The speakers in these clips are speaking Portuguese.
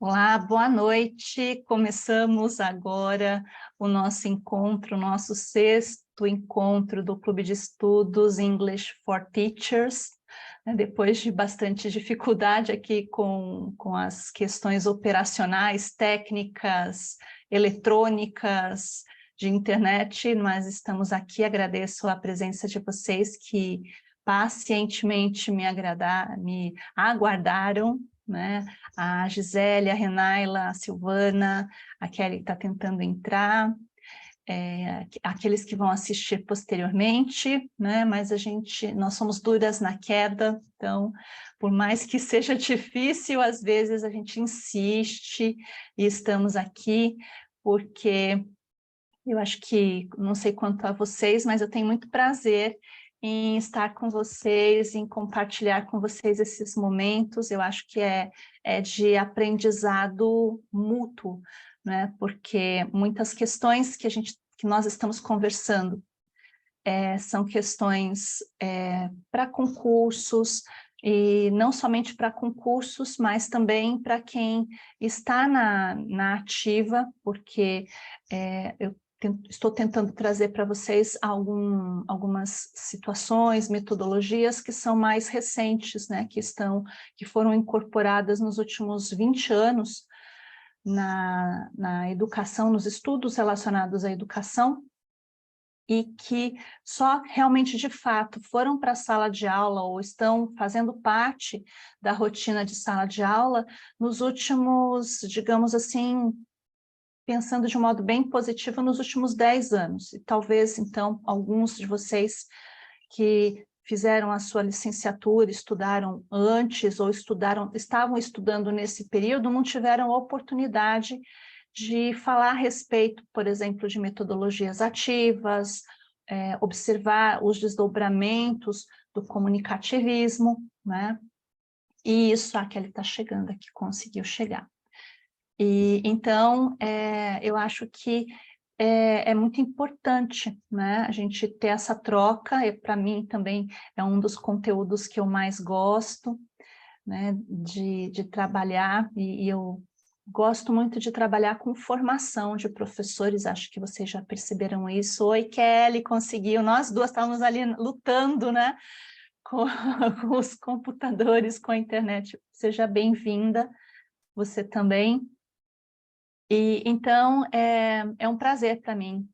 Olá, boa noite. Começamos agora o nosso encontro, o nosso sexto encontro do Clube de Estudos English for Teachers, né? Depois de bastante dificuldade aqui com as questões operacionais, técnicas, eletrônicas, de internet, mas estamos aqui. Agradeço a presença de vocês que pacientemente me aguardaram, né? A Gisele, a Renaila, a Silvana, a Kelly está tentando entrar, aqueles que vão assistir posteriormente, né? Mas nós somos duras na queda, então, por mais que seja difícil, às vezes a gente insiste e estamos aqui, porque eu acho que, não sei quanto a vocês, mas eu tenho muito prazer em estar com vocês, em compartilhar com vocês esses momentos. Eu acho que é de aprendizado mútuo, né? Porque muitas questões que nós estamos conversando são questões para concursos, e não somente para concursos, mas também para quem está na ativa, porque eu estou tentando trazer para vocês algumas situações, metodologias que são mais recentes, né, que foram incorporadas nos últimos 20 anos na educação, nos estudos relacionados à educação, e que só realmente, de fato, foram para a sala de aula ou estão fazendo parte da rotina de sala de aula nos últimos, digamos assim, pensando de um modo bem positivo, nos últimos 10 anos. E talvez, então, alguns de vocês que fizeram a sua licenciatura, estudaram antes ou estavam estudando nesse período, não tiveram a oportunidade de falar a respeito, por exemplo, de metodologias ativas, observar os desdobramentos do comunicativismo, né? E isso, a Kelly está chegando aqui, conseguiu chegar. E então, eu acho que é muito importante, né, a gente ter essa troca, e para mim também é um dos conteúdos que eu mais gosto, né, de trabalhar, e eu gosto muito de trabalhar com formação de professores, acho que vocês já perceberam isso. Oi, Kelly, conseguiu, nós duas estávamos ali lutando, né, com, com os computadores, com a internet. Seja bem-vinda, você também. E então é um prazer para mim,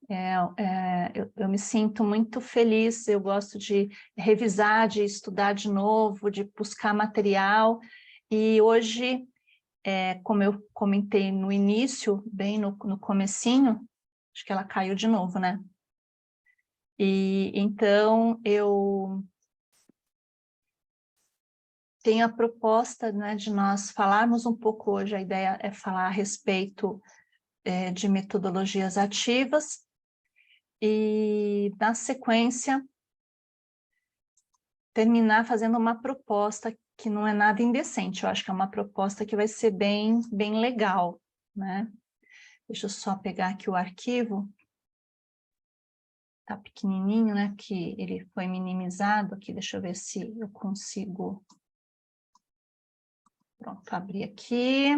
eu me sinto muito feliz, eu gosto de revisar, de estudar de novo, de buscar material, e hoje, como eu comentei no início, bem no comecinho, acho que ela caiu de novo, né? E então eu tenho a proposta, né, de nós falarmos um pouco hoje, a ideia é falar a respeito de metodologias ativas, e na sequência terminar fazendo uma proposta que não é nada indecente, eu acho que é uma proposta que vai ser bem legal, né? Deixa eu só pegar aqui o arquivo, tá pequenininho, né, que ele foi minimizado aqui, deixa eu ver se eu consigo, pronto, abrir aqui,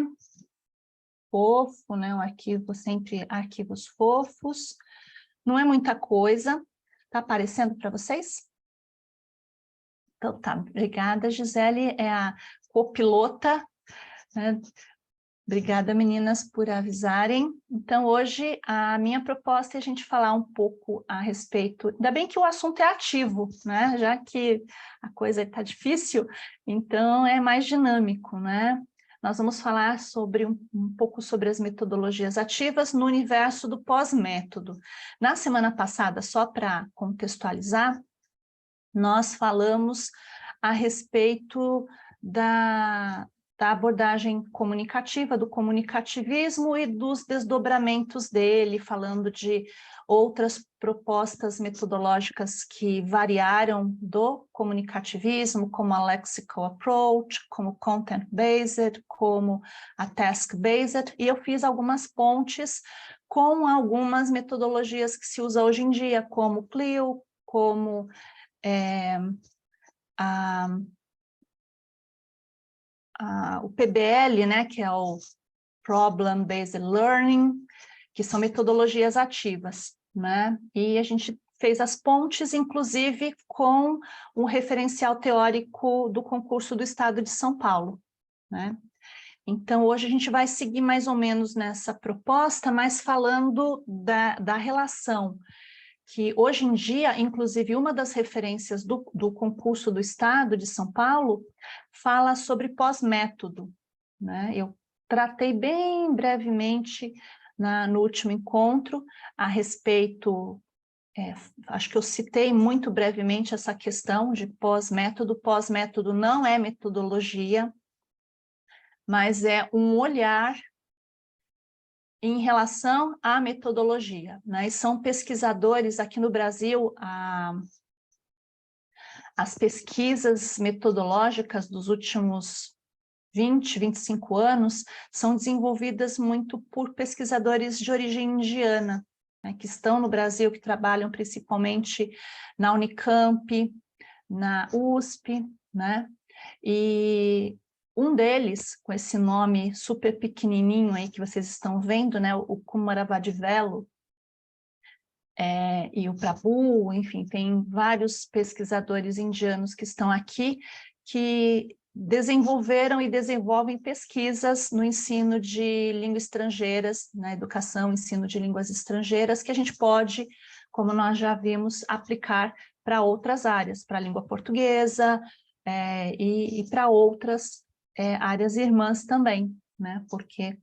fofo, né, um arquivo, sempre arquivos fofos, não é muita coisa, tá aparecendo para vocês? Então tá, obrigada, Gisele, é a copilota, né? Obrigada, meninas, por avisarem. Então, hoje, a minha proposta é a gente falar um pouco a respeito, ainda bem que o assunto é ativo, né? Já que a coisa está difícil, então é mais dinâmico, né? Nós vamos falar sobre um pouco sobre as metodologias ativas no universo do pós-método. Na semana passada, só para contextualizar, nós falamos a respeito da abordagem comunicativa, do comunicativismo e dos desdobramentos dele, falando de outras propostas metodológicas que variaram do comunicativismo, como a lexical approach, como content-based, como a task-based, e eu fiz algumas pontes com algumas metodologias que se usa hoje em dia, como Clio, como o PBL, né, que é Problem-Based Learning, que são metodologias ativas, né? E a gente fez as pontes, inclusive, com um referencial teórico do concurso do Estado de São Paulo, né? Então, hoje a gente vai seguir mais ou menos nessa proposta, mas falando da relação, que hoje em dia, inclusive, uma das referências do concurso do Estado de São Paulo fala sobre pós-método, né? Eu tratei bem brevemente no último encontro a respeito, acho que eu citei muito brevemente essa questão de pós-método. Pós-método não é metodologia, mas é um olhar em relação à metodologia, né? E são pesquisadores aqui no Brasil, as pesquisas metodológicas dos últimos 20, 25 anos são desenvolvidas muito por pesquisadores de origem indiana, né, que estão no Brasil, que trabalham principalmente na Unicamp, na USP, né? E um deles, com esse nome super pequenininho aí que vocês estão vendo, né, o Kumaravadivelu, e o Prabhu, enfim, tem vários pesquisadores indianos que estão aqui, que desenvolveram e desenvolvem pesquisas no ensino de línguas estrangeiras, na educação, ensino de línguas estrangeiras, que a gente pode, como nós já vimos, aplicar para outras áreas, para a língua portuguesa, e para outras áreas irmãs também, né? Porque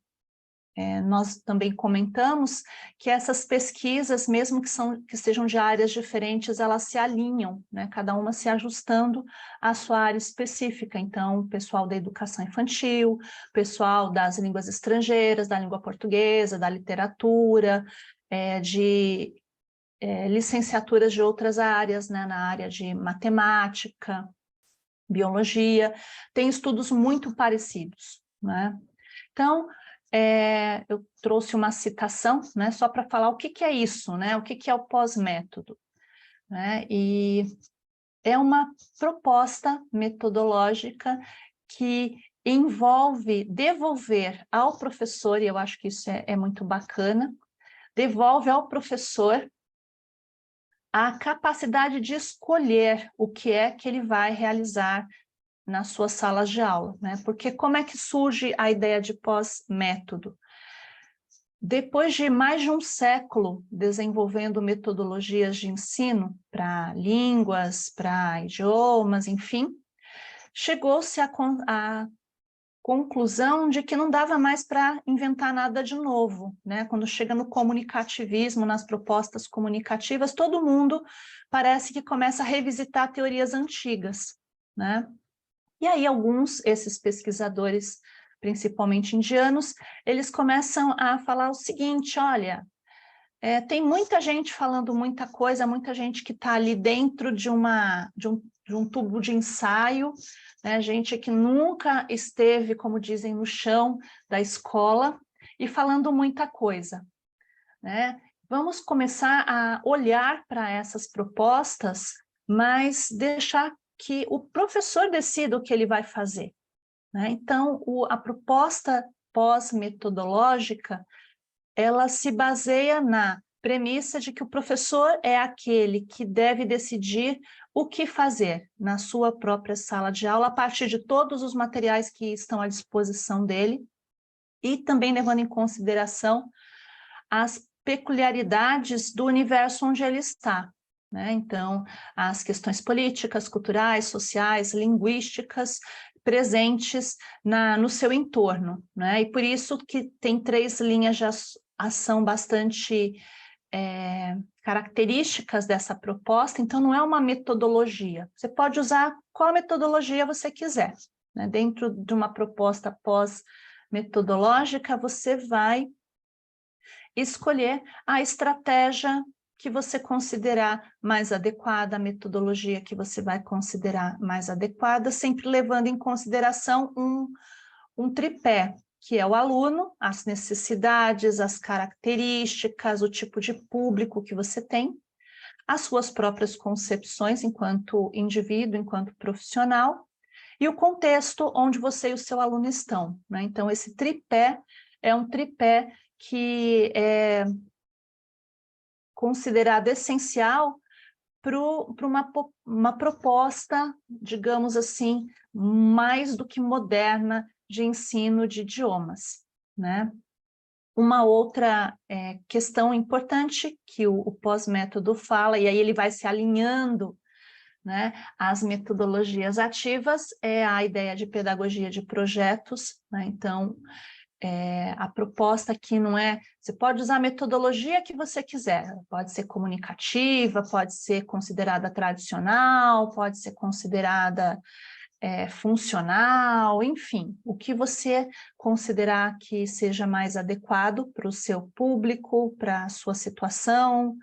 nós também comentamos que essas pesquisas, mesmo que sejam de áreas diferentes, elas se alinham, né? Cada uma se ajustando à sua área específica. Então, o pessoal da educação infantil, o pessoal das línguas estrangeiras, da língua portuguesa, da literatura, de licenciaturas de outras áreas, né? Na área de matemática, biologia, tem estudos muito parecidos, né? Então, eu trouxe uma citação, né, só para falar o que é isso, né, o que é o pós-método, né, e é uma proposta metodológica que envolve devolver ao professor, e eu acho que isso é muito bacana, devolve ao professor a capacidade de escolher o que é que ele vai realizar nas suas salas de aula, né? Porque como é que surge a ideia de pós-método? Depois de mais de um século desenvolvendo metodologias de ensino para línguas, para idiomas, enfim, chegou-se à conclusão de que não dava mais para inventar nada de novo, né? Quando chega no comunicativismo, nas propostas comunicativas, todo mundo parece que começa a revisitar teorias antigas, né? E aí esses pesquisadores, principalmente indianos, eles começam a falar o seguinte: olha, tem muita gente falando muita coisa, muita gente que está ali dentro de um tubo de ensaio, né? Gente que nunca esteve, como dizem, no chão da escola e falando muita coisa, né? Vamos começar a olhar para essas propostas, mas deixar que o professor decida o que ele vai fazer, né? Então, a proposta pós-metodológica, ela se baseia na premissa de que o professor é aquele que deve decidir o que fazer na sua própria sala de aula, a partir de todos os materiais que estão à disposição dele, e também levando em consideração as peculiaridades do universo onde ele está, né? Então, as questões políticas, culturais, sociais, linguísticas presentes no seu entorno, né? E por isso que tem 3 linhas de ação bastante características dessa proposta. Então, não é uma metodologia. Você pode usar qual metodologia você quiser, né? Dentro de uma proposta pós-metodológica, você vai escolher a estratégia que você considerar mais adequada, a metodologia que você vai considerar mais adequada, sempre levando em consideração um tripé, que é o aluno, as necessidades, as características, o tipo de público que você tem, as suas próprias concepções enquanto indivíduo, enquanto profissional, e o contexto onde você e o seu aluno estão, né? Então, esse tripé é um tripé que é considerado essencial para uma proposta, digamos assim, mais do que moderna de ensino de idiomas, né? Uma outra questão importante que o pós-método fala, e aí ele vai se alinhando, né, às metodologias ativas, é a ideia de pedagogia de projetos, né? Então, a proposta aqui não é... Você pode usar a metodologia que você quiser, pode ser comunicativa, pode ser considerada tradicional, pode ser considerada funcional, enfim, o que você considerar que seja mais adequado para o seu público, para a sua situação,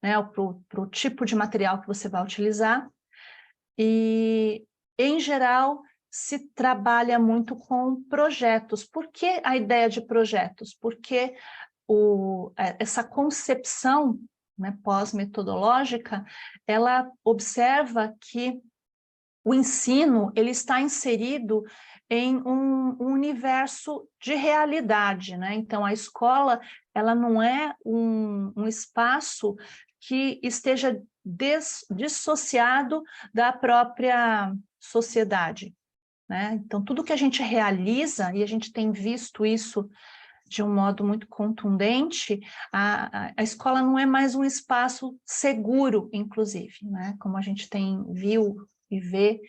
né, para o tipo de material que você vai utilizar. E, em geral, se trabalha muito com projetos. Por que a ideia de projetos? Porque essa concepção, né, pós-metodológica, ela observa que o ensino ele está inserido em um universo de realidade, né? Então, a escola ela não é um espaço que esteja dissociado da própria sociedade, né? Então, tudo que a gente realiza, e a gente tem visto isso de um modo muito contundente, a escola não é mais um espaço seguro, inclusive, né? Como a gente viu e vê,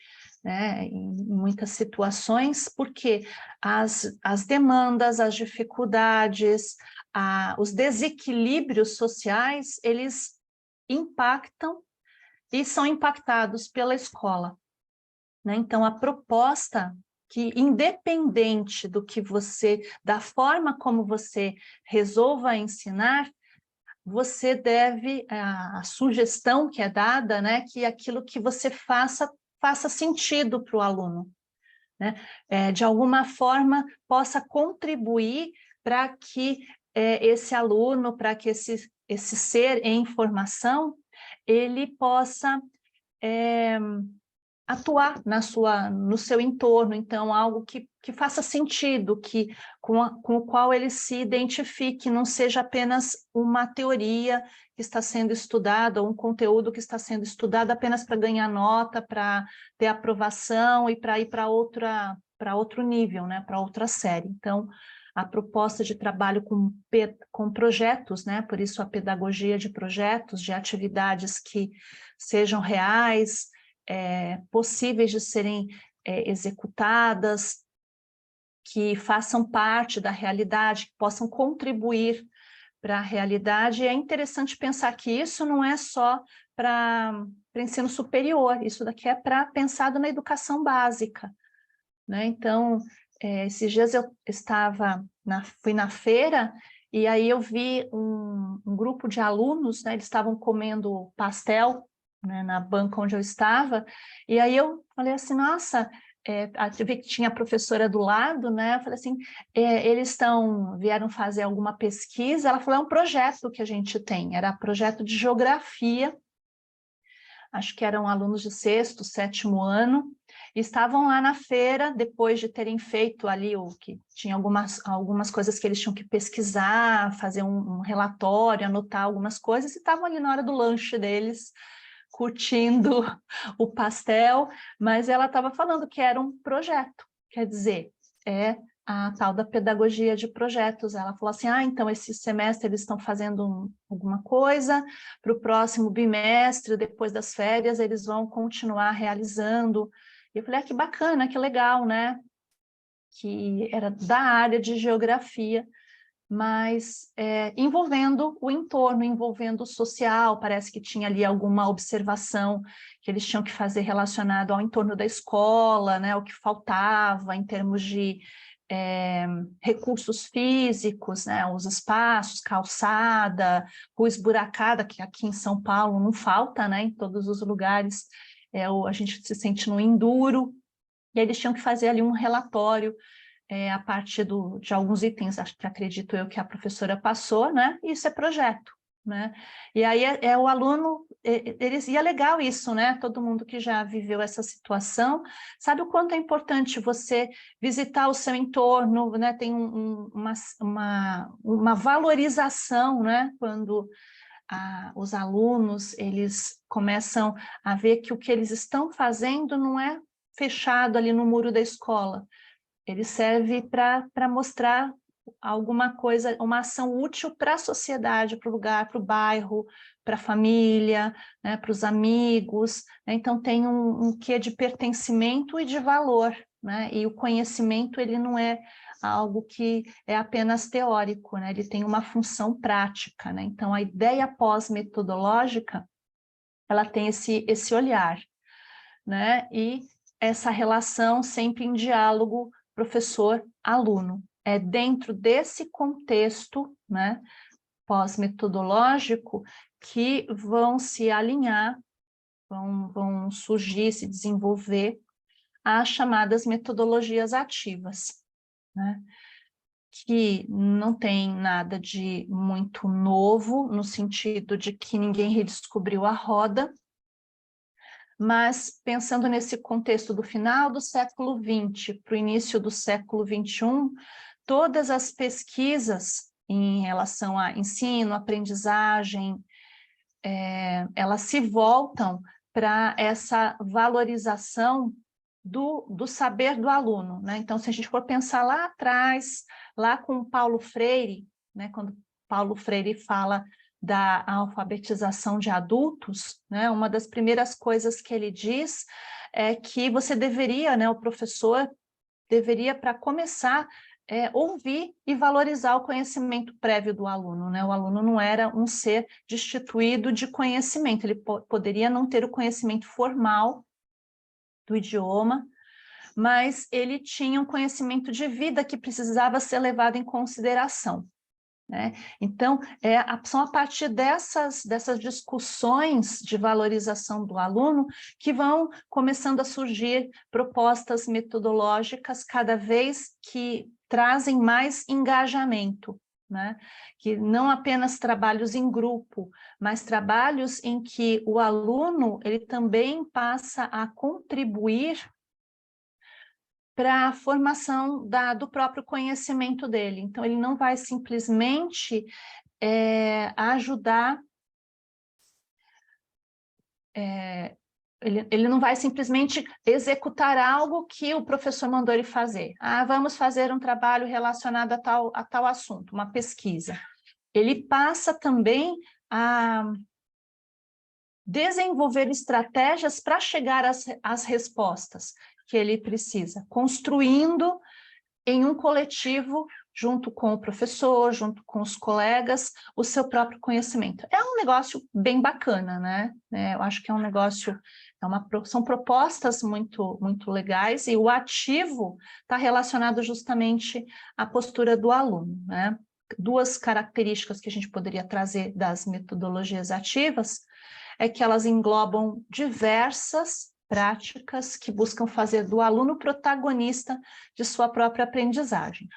né, em muitas situações, porque as demandas, as dificuldades, os desequilíbrios sociais, eles impactam e são impactados pela escola, né? Então, a proposta que, independente da forma como você resolva ensinar, você deve, a sugestão que é dada, né, que aquilo que você faça sentido para o aluno, né? De alguma forma possa contribuir para que esse aluno, para que esse ser em formação, ele possa atuar no seu entorno, então algo que faça sentido, com o qual ele se identifique, não seja apenas uma teoria que está sendo estudada, ou um conteúdo que está sendo estudado apenas para ganhar nota, para ter aprovação e para ir para outro nível, né, para outra série. Então, a proposta de trabalho com projetos, né, por isso a pedagogia de projetos, de atividades que sejam reais, possíveis de serem executadas, que façam parte da realidade, que possam contribuir para a realidade. É interessante pensar que isso não é só para ensino superior, isso daqui é para pensado na educação básica, né? Então, esses dias eu fui na feira, e aí eu vi um grupo de alunos, né, eles estavam comendo pastel, né, na banca onde eu estava, e aí eu falei assim, nossa, eu vi que tinha a professora do lado, né, eu falei assim, eles vieram fazer alguma pesquisa, ela falou, é um projeto que a gente tem, era projeto de geografia, acho que eram alunos de 6º, 7º ano, e estavam lá na feira, depois de terem feito ali que tinha algumas coisas que eles tinham que pesquisar, fazer um relatório, anotar algumas coisas, e estavam ali na hora do lanche deles, curtindo o pastel, mas ela estava falando que era um projeto, quer dizer, a tal da pedagogia de projetos. Ela falou assim, então esse semestre eles estão fazendo alguma coisa, para o próximo bimestre, depois das férias, eles vão continuar realizando. E eu falei, que bacana, que legal, né? Que era da área de geografia, mas envolvendo o entorno, envolvendo o social, parece que tinha ali alguma observação que eles tinham que fazer relacionado ao entorno da escola, né, o que faltava em termos de recursos físicos, né, os espaços, calçada, rua esburacada, que aqui em São Paulo não falta, né, em todos os lugares, a gente se sente no enduro, e aí eles tinham que fazer ali um relatório a partir de alguns itens, acho que acredito eu que a professora passou, né? Isso é projeto, né? E aí o aluno, e é legal isso, né? Todo mundo que já viveu essa situação sabe o quanto é importante você visitar o seu entorno, né? Tem uma valorização, né? Quando os alunos, eles começam a ver que o que eles estão fazendo não é fechado ali no muro da escola, ele serve para mostrar alguma coisa, uma ação útil para a sociedade, para o lugar, para o bairro, para a família, né, para os amigos, né? Então tem um quê de pertencimento e de valor, né? E o conhecimento, ele não é algo que é apenas teórico, né? Ele tem uma função prática, né? Então a ideia pós-metodológica, ela tem esse olhar, né? E essa relação sempre em diálogo professor-aluno. É dentro desse contexto, né, pós-metodológico, que vão se alinhar, vão surgir, se desenvolver as chamadas metodologias ativas, né? Que não tem nada de muito novo, no sentido de que ninguém redescobriu a roda, mas pensando nesse contexto do final do século XX para o início do século XXI, todas as pesquisas em relação a ensino, aprendizagem, elas se voltam para essa valorização do saber do aluno, né? Então, se a gente for pensar lá atrás, lá com Paulo Freire, né, quando Paulo Freire fala da alfabetização de adultos, né, uma das primeiras coisas que ele diz é que você deveria, né, o professor deveria, para começar, ouvir e valorizar o conhecimento prévio do aluno, né? O aluno não era um ser destituído de conhecimento, ele poderia não ter o conhecimento formal do idioma, mas ele tinha um conhecimento de vida que precisava ser levado em consideração, né? Então, são a partir dessas discussões de valorização do aluno que vão começando a surgir propostas metodológicas cada vez que trazem mais engajamento, né? Que não apenas trabalhos em grupo, mas trabalhos em que o aluno, ele também passa a contribuir para a formação do próprio conhecimento dele. Então, ele não vai simplesmente ajudar, ele não vai simplesmente executar algo que o professor mandou ele fazer. Vamos fazer um trabalho relacionado a tal assunto, uma pesquisa. Ele passa também a desenvolver estratégias para chegar às respostas que ele precisa, construindo em um coletivo, junto com o professor, junto com os colegas, o seu próprio conhecimento. É um negócio bem bacana, né? Eu acho que é um negócio, são propostas muito, muito legais, e o ativo está relacionado justamente à postura do aluno, né? Duas características que a gente poderia trazer das metodologias ativas é que elas englobam diversas práticas que buscam fazer do aluno protagonista de sua própria aprendizagem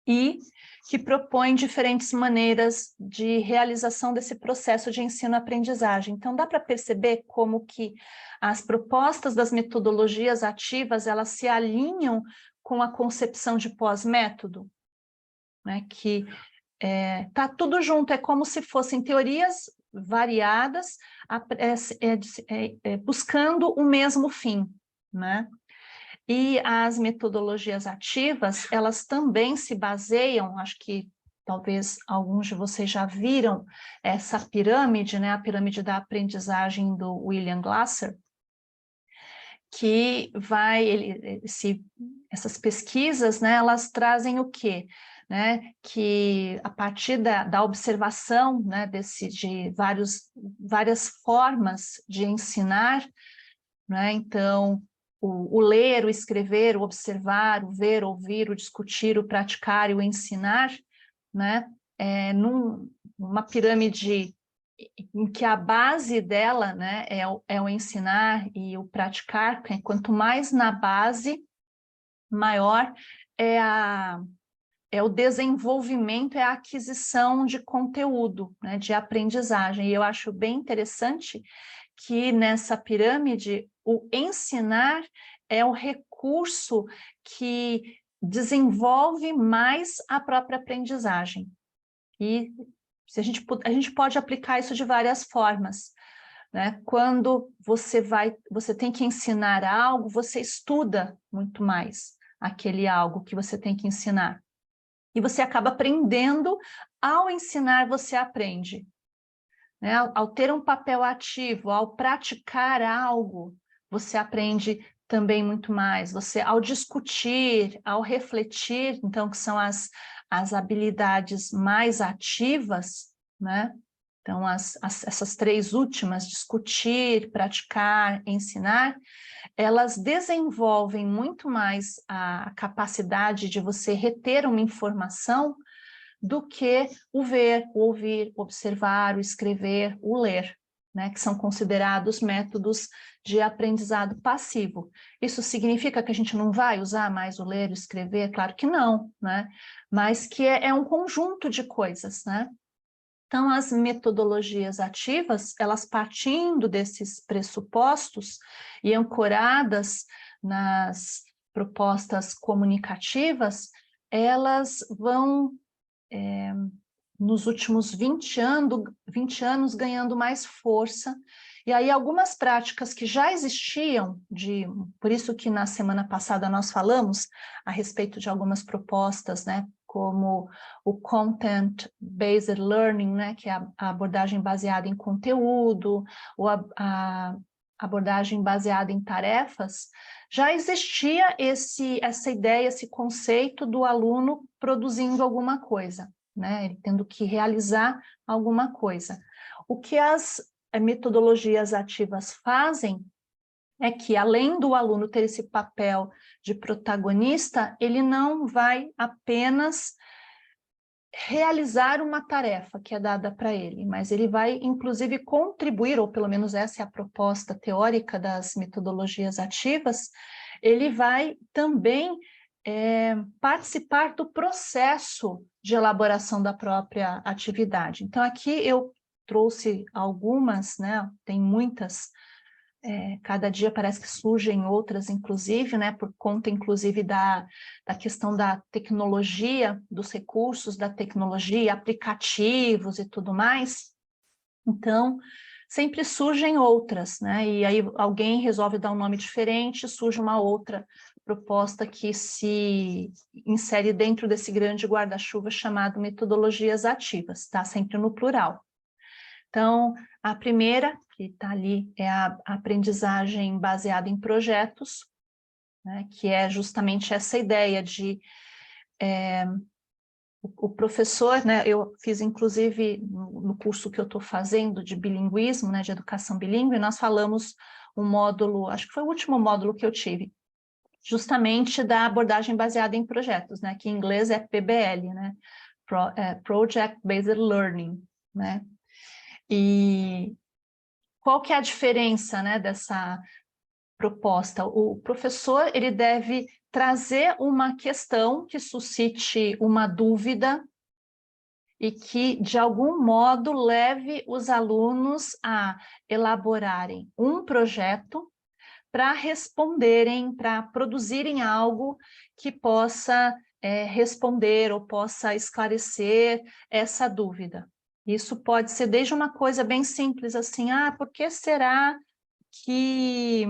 e que propõem diferentes maneiras de realização desse processo de ensino-aprendizagem. Então, dá para perceber como que as propostas das metodologias ativas, elas se alinham com a concepção de pós-método, né? Que tá tudo junto, é como se fossem teorias variadas, buscando o mesmo fim, né? E as metodologias ativas, elas também se baseiam, acho que talvez alguns de vocês já viram essa pirâmide, né? A pirâmide da aprendizagem do William Glasser, que essas pesquisas, né, elas trazem o quê? Né, que a partir da observação, né, de várias formas de ensinar, né, então o ler, o escrever, o observar, o ver, o ouvir, o discutir, o praticar e o ensinar, né, numa pirâmide em que a base dela, né, é o ensinar e o praticar. Quanto mais na base, maior é o desenvolvimento, é a aquisição de conteúdo, né, de aprendizagem. E eu acho bem interessante que nessa pirâmide o ensinar é o recurso que desenvolve mais a própria aprendizagem. E a gente pode aplicar isso de várias formas, né? Quando você tem que ensinar algo, você estuda muito mais aquele algo que você tem que ensinar. E você acaba aprendendo, ao ensinar você aprende. Né? Ao ter um papel ativo, ao praticar algo, você aprende também muito mais. Você, ao discutir, ao refletir, então, que são as habilidades mais ativas, né? Então, essas três últimas, discutir, praticar, ensinar, elas desenvolvem muito mais a capacidade de você reter uma informação do que o ver, o ouvir, o observar, o escrever, o ler, né, que são considerados métodos de aprendizado passivo. Isso significa que a gente não vai usar mais o ler e o escrever? Claro que não, né? Mas que é um conjunto de coisas, né? Então, as metodologias ativas, elas partindo desses pressupostos e ancoradas nas propostas comunicativas, elas vão nos últimos 20 anos ganhando mais força, e aí algumas práticas que já existiam, por isso que na semana passada nós falamos a respeito de algumas propostas, né, como o Content-Based Learning, né, que é a abordagem baseada em conteúdo, ou a abordagem baseada em tarefas, já existia essa ideia, esse conceito do aluno produzindo alguma coisa, né? Ele tendo que realizar alguma coisa. O que as metodologias ativas fazem é que, além do aluno ter esse papel de protagonista, ele não vai apenas realizar uma tarefa que é dada para ele, mas ele vai, inclusive, contribuir, ou pelo menos essa é a proposta teórica das metodologias ativas, ele vai também participar do processo de elaboração da própria atividade. Então, aqui eu trouxe algumas, né, tem muitas, cada dia parece que surgem outras, inclusive, né, por conta, inclusive, da questão da tecnologia, dos recursos da tecnologia, aplicativos e tudo mais. Então, sempre surgem outras, né, e aí alguém resolve dar um nome diferente, surge uma outra proposta que se insere dentro desse grande guarda-chuva chamado metodologias ativas, tá? Sempre no plural. Então, a primeira, que está ali, é a aprendizagem baseada em projetos, né, que é justamente essa ideia de... o professor, né, eu fiz inclusive no curso que eu estou fazendo de bilinguismo, né, de educação bilíngue, nós falamos um módulo, acho que foi o último módulo que eu tive, justamente da abordagem baseada em projetos, né, que em inglês é PBL, né, Project Based Learning, né, e qual que é a diferença, né, dessa proposta? O professor, ele deve trazer uma questão que suscite uma dúvida e que, de algum modo, leve os alunos a elaborarem um projeto para responderem, para produzirem algo que possa responder ou possa esclarecer essa dúvida. Isso pode ser desde uma coisa bem simples, assim, por que será que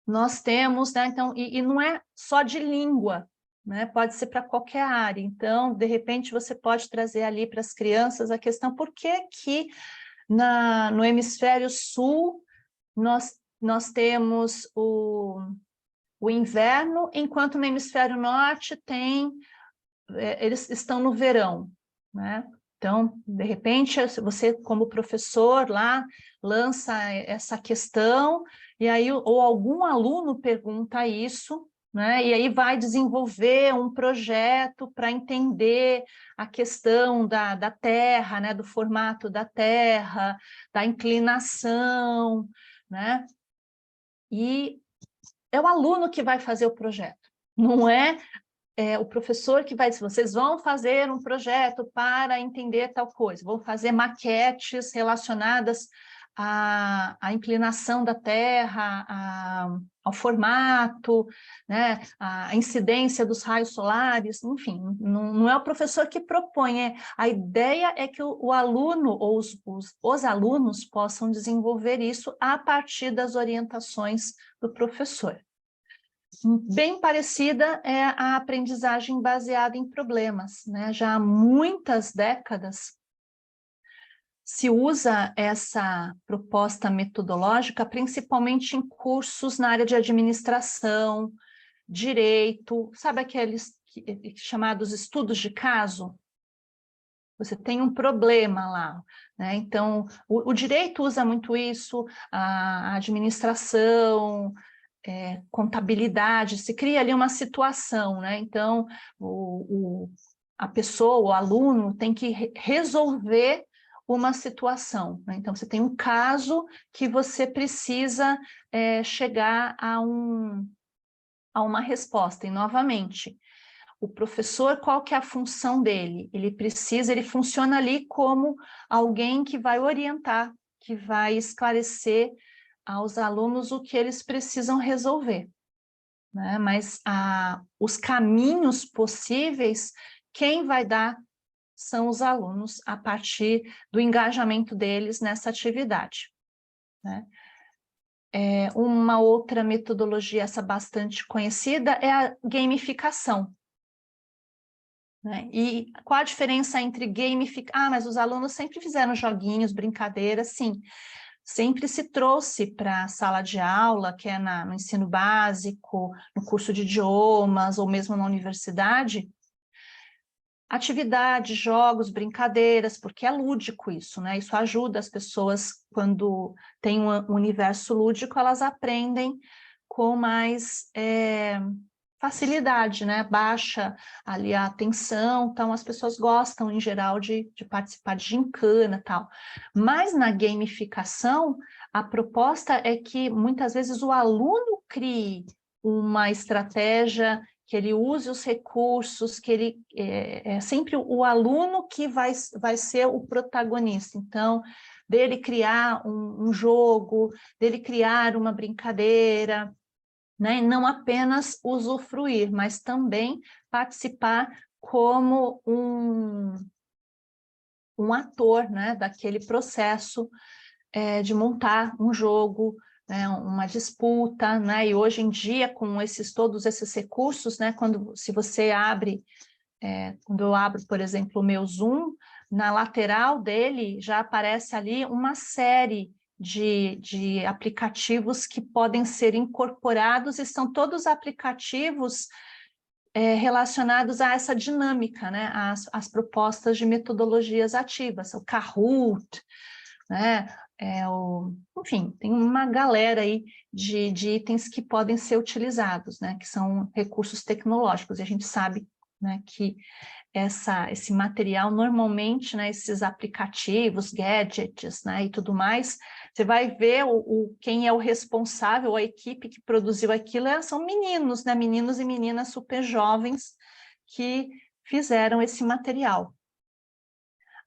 nós temos, né? Então, e não é só de língua, né? Pode ser para qualquer área. Então, de repente, você pode trazer ali para as crianças a questão por que que no hemisfério sul nós temos o inverno, enquanto no hemisfério norte eles estão no verão, né? Então, de repente, você, como professor lá, lança essa questão, e aí, ou algum aluno pergunta isso, né? E aí vai desenvolver um projeto para entender a questão da Terra, né? Do formato da Terra, da inclinação, né? E é o aluno que vai fazer o projeto, não é o professor que vai dizer, vocês vão fazer um projeto para entender tal coisa, vão fazer maquetes relacionadas à inclinação da Terra, ao formato, né, à incidência dos raios solares, enfim, não é o professor que propõe, a ideia é que o aluno ou os alunos possam desenvolver isso a partir das orientações do professor. Bem parecida é a aprendizagem baseada em problemas, né? Já há muitas décadas se usa essa proposta metodológica principalmente em cursos na área de administração, direito, sabe aqueles chamados estudos de caso? Você tem um problema lá, né? Então, o direito usa muito isso, a administração, contabilidade, se cria ali uma situação, né? Então, a pessoa, o aluno, tem que resolver uma situação, né? Então, você tem um caso que você precisa chegar a uma resposta. E, novamente, o professor, qual que é a função dele? Ele funciona ali como alguém que vai orientar, que vai esclarecer aos alunos o que eles precisam resolver, né? Mas os caminhos possíveis, quem vai dar são os alunos a partir do engajamento deles nessa atividade, né? Uma outra metodologia, essa bastante conhecida, é a gamificação, né? E qual a diferença entre gamificar? Mas os alunos sempre fizeram joguinhos, brincadeiras, sim. Sempre se trouxe para a sala de aula, que é no ensino básico, no curso de idiomas, ou mesmo na universidade, atividades, jogos, brincadeiras, porque é lúdico isso, né? Isso ajuda as pessoas, quando tem um universo lúdico, elas aprendem com mais facilidade, né? Baixa ali a atenção, então as pessoas gostam, em geral, de participar de gincana e tal. Mas na gamificação, a proposta é que, muitas vezes, o aluno crie uma estratégia, que ele use os recursos, que ele é sempre o aluno que vai ser o protagonista. Então, dele criar um jogo, dele criar uma brincadeira, né? Não apenas usufruir, mas também participar como um ator, né, daquele processo de montar um jogo, né, uma disputa, né? E hoje em dia, com todos esses recursos, né, se você abre, quando eu abro, por exemplo, o meu Zoom, na lateral dele já aparece ali uma série de aplicativos que podem ser incorporados, e são todos aplicativos relacionados a essa dinâmica, né? As propostas de metodologias ativas, o Kahoot, né? Enfim, tem uma galera aí de itens que podem ser utilizados, né? Que são recursos tecnológicos, e a gente sabe, né, que esse material, normalmente, né, esses aplicativos, gadgets, né, e tudo mais, você vai ver quem é o responsável, a equipe que produziu aquilo, são meninos, né, meninos e meninas super jovens que fizeram esse material.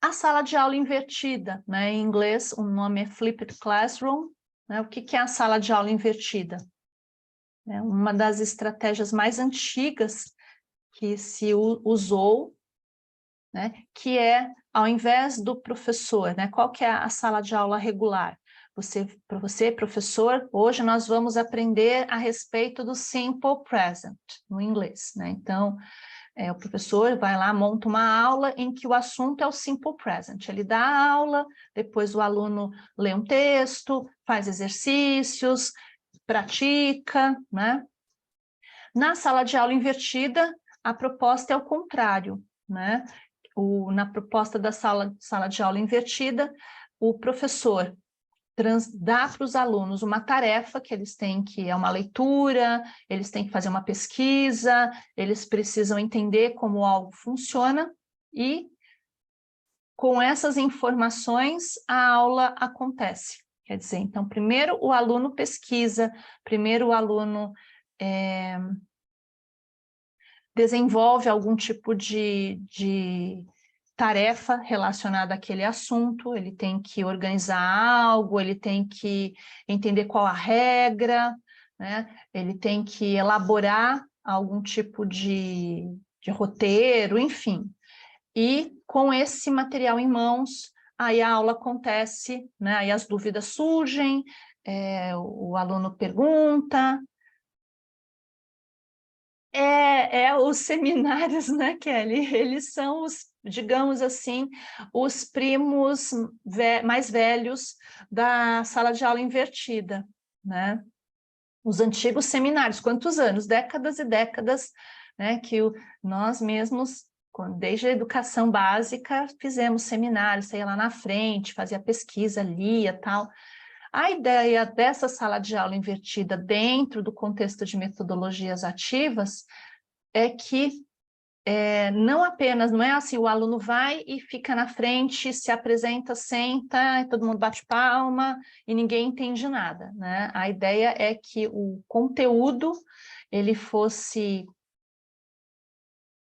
A sala de aula invertida, né, em inglês o nome é Flipped Classroom, né? O que é a sala de aula invertida? É uma das estratégias mais antigas que se usou, né, que é, ao invés do professor, né, qual que é a sala de aula regular? Para você, professor, hoje nós vamos aprender a respeito do simple present, no inglês, né? Então, o professor vai lá, monta uma aula em que o assunto é o simple present. Ele dá a aula, depois o aluno lê um texto, faz exercícios, pratica, né? Na sala de aula invertida, a proposta é o contrário, né? Na proposta da sala de aula invertida, o professor dá para os alunos uma tarefa que eles têm, que é uma leitura, eles têm que fazer uma pesquisa, eles precisam entender como algo funciona, e com essas informações a aula acontece. Quer dizer, então, primeiro o aluno pesquisa, primeiro o aluno desenvolve algum tipo de tarefa relacionada àquele assunto, ele tem que organizar algo, ele tem que entender qual a regra, né? Ele tem que elaborar algum tipo de roteiro, enfim. E com esse material em mãos, aí a aula acontece, né? Aí as dúvidas surgem, o aluno pergunta. Os seminários, né, Kelly? Eles são os, digamos assim, os primos mais velhos da sala de aula invertida, né? Os antigos seminários, quantos anos? Décadas e décadas, né, que nós mesmos, desde a educação básica, fizemos seminários, saía lá na frente, fazia pesquisa, lia, tal. A ideia dessa sala de aula invertida dentro do contexto de metodologias ativas é que não é assim, o aluno vai e fica na frente, se apresenta, senta, e todo mundo bate palma e ninguém entende nada, né? A ideia é que o conteúdo ele fosse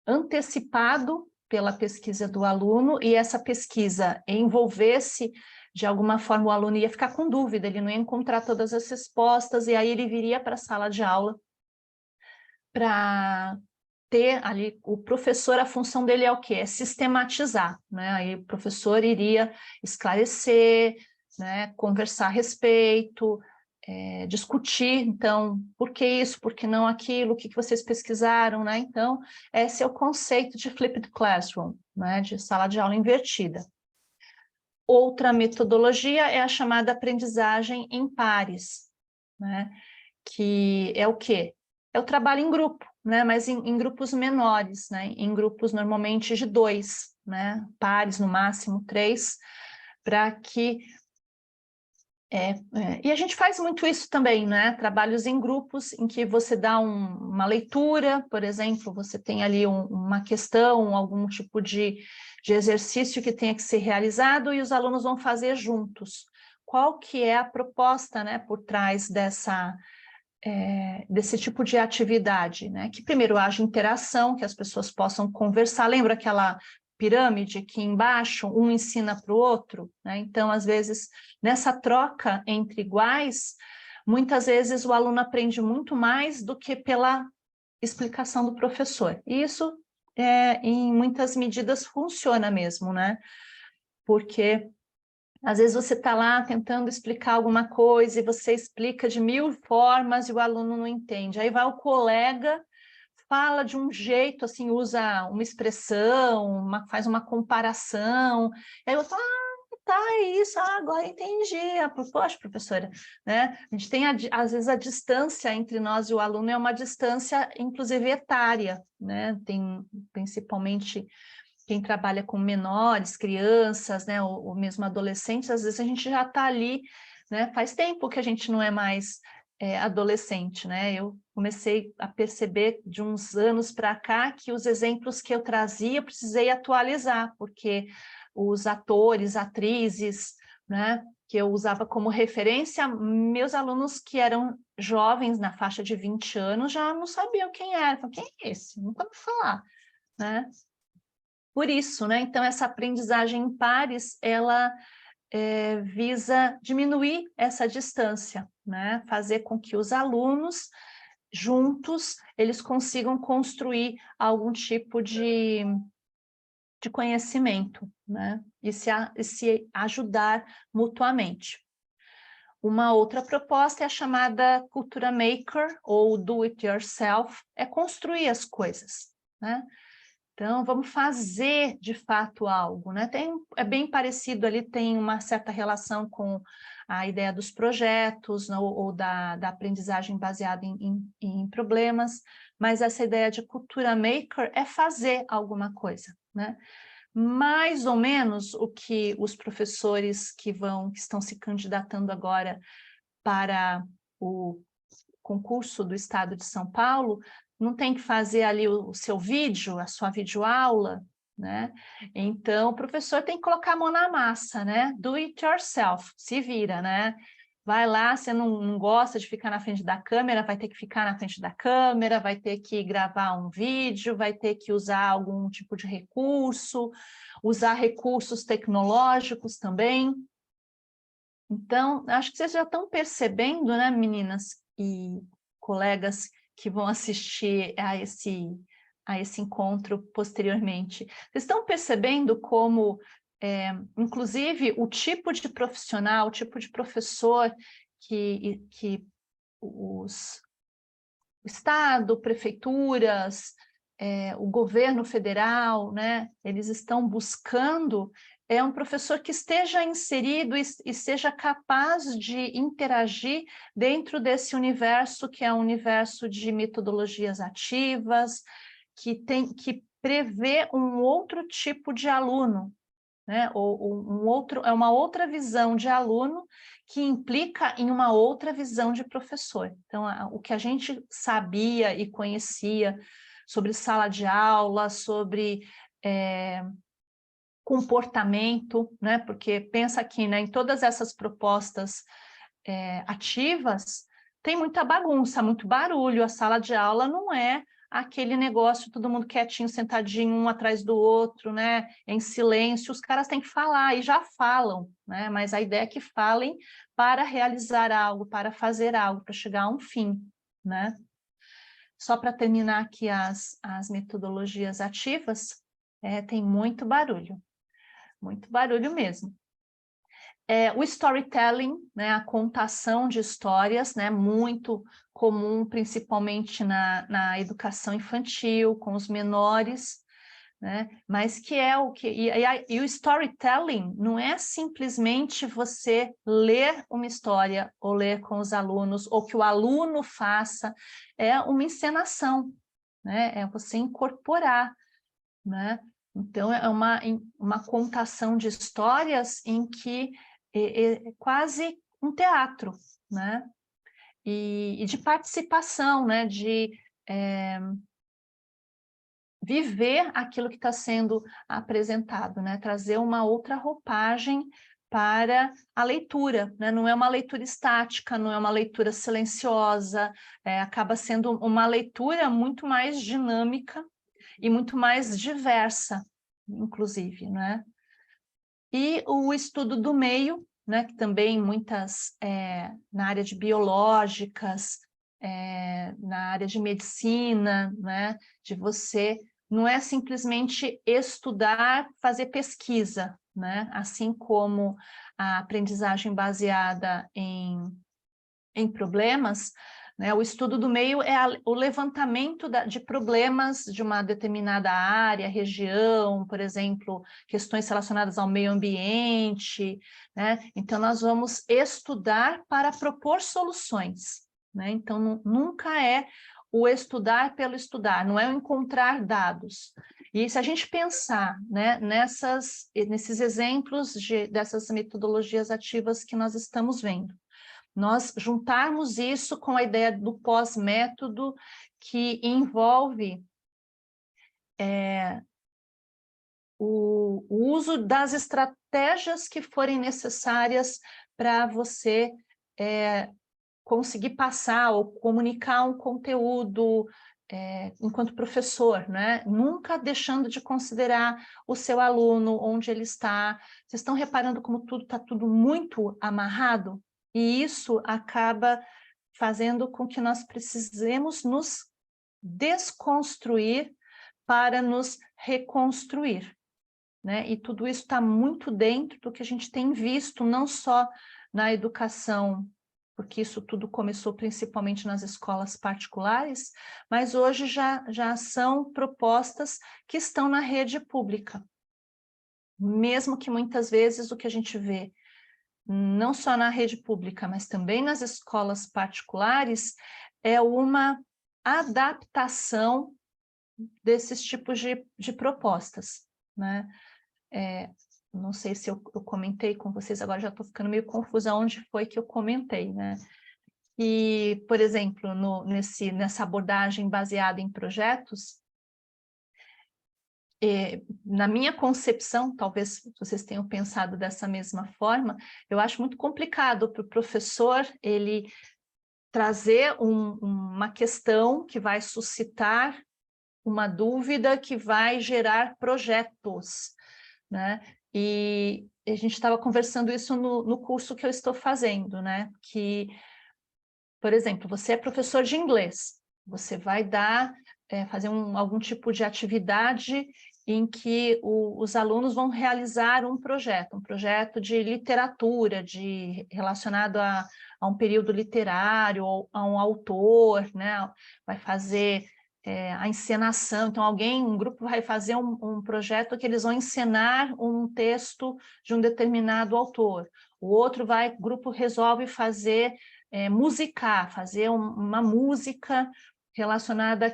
antecipado pela pesquisa do aluno e essa pesquisa envolvesse, de alguma forma, o aluno ia ficar com dúvida, ele não ia encontrar todas as respostas e aí ele viria para a sala de aula para ter ali, o professor, a função dele é o quê? É sistematizar, né? Aí o professor iria esclarecer, né? Conversar a respeito, discutir, então, por que isso, por que não aquilo, o que vocês pesquisaram, né? Então, esse é o conceito de flipped classroom, né? De sala de aula invertida. Outra metodologia é a chamada aprendizagem em pares, né? Que é o quê? É o trabalho em grupo, né? Mas em grupos menores, né? Em grupos normalmente de 2, né? Pares, no máximo 3, para que... E a gente faz muito isso também, né? Trabalhos em grupos em que você dá uma leitura, por exemplo, você tem ali uma questão, algum tipo de exercício que tenha que ser realizado e os alunos vão fazer juntos. Qual que é a proposta, né, por trás desse tipo de atividade, né? Que primeiro haja interação, que as pessoas possam conversar. Lembra aquela pirâmide que embaixo um ensina para o outro, né? Então, às vezes, nessa troca entre iguais, muitas vezes o aluno aprende muito mais do que pela explicação do professor. E isso, em muitas medidas, funciona mesmo, né? Porque às vezes você está lá tentando explicar alguma coisa e você explica de 1000 formas e o aluno não entende. Aí vai o colega, fala de um jeito, assim, usa uma expressão, faz uma comparação. E aí eu falo, tá, é isso, agora entendi. Poxa, professora, né? A gente tem, às vezes, a distância entre nós e o aluno é uma distância, inclusive, etária, né? Tem, principalmente... Quem trabalha com menores, crianças, né, ou mesmo adolescentes, às vezes a gente já está ali, né, faz tempo que a gente não é mais adolescente, né, eu comecei a perceber de uns anos para cá que os exemplos que eu trazia eu precisei atualizar, porque os atores, atrizes, né, que eu usava como referência, meus alunos que eram jovens, na faixa de 20 anos, já não sabiam quem era, falavam, quem é esse? Nunca ouvi falar, né? Por isso, né? Então, essa aprendizagem em pares, ela visa diminuir essa distância, né? Fazer com que os alunos, juntos, eles consigam construir algum tipo de conhecimento, né? E se ajudar mutuamente. Uma outra proposta é a chamada cultura maker, ou do it yourself, é construir as coisas, né? Então, vamos fazer, de fato, algo, né? É bem parecido ali, tem uma certa relação com a ideia dos projetos, né? ou da aprendizagem baseada em problemas, mas essa ideia de cultura maker é fazer alguma coisa, né? Mais ou menos o que os professores que estão se candidatando agora para o concurso do Estado de São Paulo, não tem que fazer ali o seu vídeo, a sua videoaula, né? Então, o professor tem que colocar a mão na massa, né? Do it yourself, se vira, né? vai lá, você não gosta de ficar na frente da câmera, vai ter que ficar na frente da câmera, vai ter que gravar um vídeo, vai ter que usar algum tipo de recurso, usar recursos tecnológicos também. Então, acho que vocês já estão percebendo, né, meninas e colegas que vão assistir a esse encontro posteriormente. Vocês estão percebendo como, inclusive, o tipo de profissional, o tipo de professor que o Estado, prefeituras, o governo federal, né, eles estão buscando um professor que esteja inserido e seja capaz de interagir dentro desse universo, que é um universo de metodologias ativas, que prevê um outro tipo de aluno, né, ou uma outra visão de aluno que implica em uma outra visão de professor. Então, o que a gente sabia e conhecia sobre sala de aula, sobre comportamento, né? Porque pensa aqui, né, em todas essas propostas ativas, tem muita bagunça, muito barulho, a sala de aula não é aquele negócio, todo mundo quietinho, sentadinho, um atrás do outro, né, em silêncio, os caras têm que falar, e já falam, né, mas a ideia é que falem para realizar algo, para fazer algo, para chegar a um fim, né. Só para terminar aqui as metodologias ativas, tem muito barulho mesmo. O storytelling, né, a contação de histórias, né, muito comum, principalmente na educação infantil, com os menores, né, mas que é o que... E o storytelling não é simplesmente você ler uma história, ou ler com os alunos, ou que o aluno faça, é uma encenação, né, é você incorporar, né? Então, é uma contação de histórias em que é quase um teatro, né? E de participação, né? De viver aquilo que está sendo apresentado, né? Trazer uma outra roupagem para a leitura, né? Não é uma leitura estática, não é uma leitura silenciosa, acaba sendo uma leitura muito mais dinâmica e muito mais diversa, inclusive, né? E o estudo do meio, né, que também muitas, na área de biológicas, na área de medicina, né, de você, não é simplesmente estudar, fazer pesquisa, né, assim como a aprendizagem baseada em problemas, né, o estudo do meio é o levantamento de problemas de uma determinada área, região, por exemplo, questões relacionadas ao meio ambiente, né? Então, nós vamos estudar para propor soluções, né? Então, nunca é o estudar pelo estudar, não é o encontrar dados. E se a gente pensar, né, nesses exemplos dessas metodologias ativas que nós estamos vendo, nós juntarmos isso com a ideia do pós-método, que envolve o uso das estratégias que forem necessárias para você conseguir passar ou comunicar um conteúdo enquanto professor, né? Nunca deixando de considerar o seu aluno, onde ele está. Vocês estão reparando como tudo está tudo muito amarrado? E isso acaba fazendo com que nós precisemos nos desconstruir para nos reconstruir, né? E tudo isso está muito dentro do que a gente tem visto, não só na educação, porque isso tudo começou principalmente nas escolas particulares, mas hoje já são propostas que estão na rede pública. Mesmo que muitas vezes o que a gente vê não só na rede pública, mas também nas escolas particulares, é uma adaptação desses tipos de propostas, né? Não sei se eu comentei com vocês, agora já estou ficando meio confusa onde foi que eu comentei, né? E, por exemplo, nessa abordagem baseada em projetos, na minha concepção, talvez vocês tenham pensado dessa mesma forma, eu acho muito complicado para o professor ele trazer uma questão que vai suscitar uma dúvida que vai gerar projetos, né? E a gente estava conversando isso no curso que eu estou fazendo, né? Que, por exemplo, você é professor de inglês, você vai fazer algum tipo de atividade em que os alunos vão realizar um projeto de literatura, relacionado a um período literário, ou a um autor, né? Vai fazer a encenação. Então, um grupo vai fazer um projeto que eles vão encenar um texto de um determinado autor. O outro grupo resolve fazer musicar, fazer uma música relacionada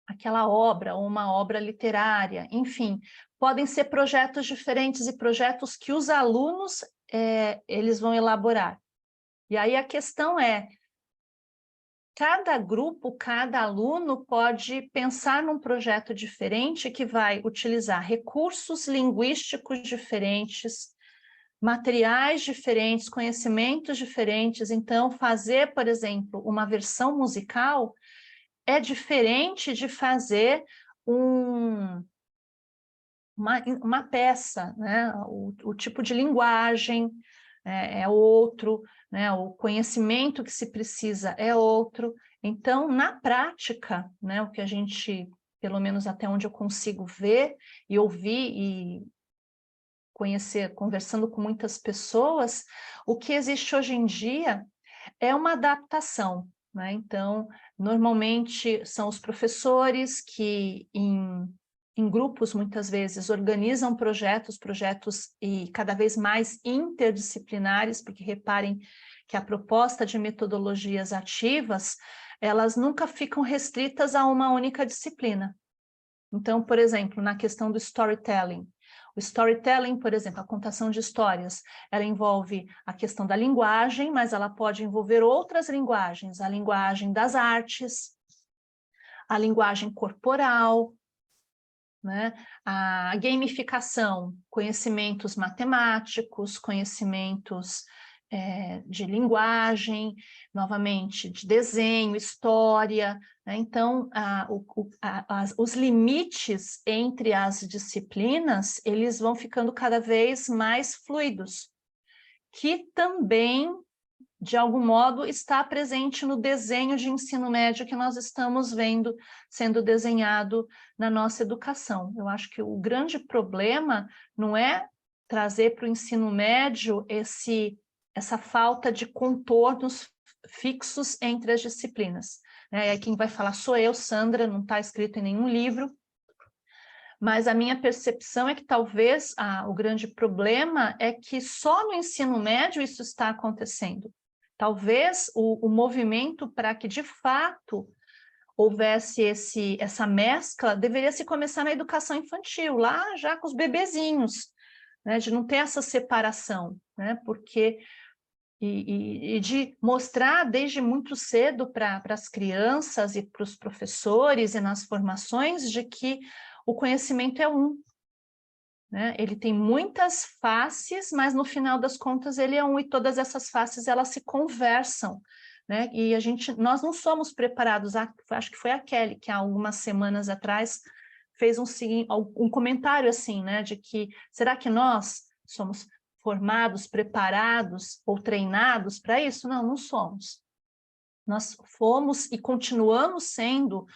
àquela obra, ou uma obra literária, enfim. Podem ser projetos diferentes e projetos que os alunos eles vão elaborar. E aí a questão é, cada grupo, cada aluno pode pensar num projeto diferente que vai utilizar recursos linguísticos diferentes, materiais diferentes, conhecimentos diferentes. Então, fazer, por exemplo, uma versão musical é diferente de fazer uma peça, né? O tipo de linguagem é outro, né? O conhecimento que se precisa é outro. Então, na prática, né, o que a gente, pelo menos até onde eu consigo ver e ouvir e conhecer, conversando com muitas pessoas, o que existe hoje em dia é uma adaptação, né? Então, normalmente são os professores que em grupos, muitas vezes, organizam projetos e cada vez mais interdisciplinares, porque reparem que a proposta de metodologias ativas, elas nunca ficam restritas a uma única disciplina. Então, por exemplo, na questão do storytelling, o storytelling, por exemplo, a contação de histórias, ela envolve a questão da linguagem, mas ela pode envolver outras linguagens, a linguagem das artes, a linguagem corporal, né? A gamificação, conhecimentos matemáticos, conhecimentos de linguagem, novamente, de desenho, história, né? Então, os limites entre as disciplinas, eles vão ficando cada vez mais fluidos, que também, de algum modo, está presente no desenho de ensino médio que nós estamos vendo sendo desenhado na nossa educação. Eu acho que o grande problema não é trazer para o ensino médio essa falta de contornos fixos entre as disciplinas, né? E aí quem vai falar sou eu, Sandra, não está escrito em nenhum livro, mas a minha percepção é que talvez o grande problema é que só no ensino médio isso está acontecendo. Talvez o movimento para que, de fato, houvesse essa mescla, deveria se começar na educação infantil, lá já com os bebezinhos, né, de não ter essa separação, né, porque e de mostrar desde muito cedo para as crianças e para os professores e nas formações de que o conhecimento é né? Ele tem muitas faces, mas no final das contas ele é e todas essas faces elas se conversam, né? E nós não somos preparados, acho que foi a Kelly que há algumas semanas atrás fez um comentário assim, né? De que será que nós somos formados, preparados ou treinados para isso? Não, não somos. Nós fomos e continuamos sendo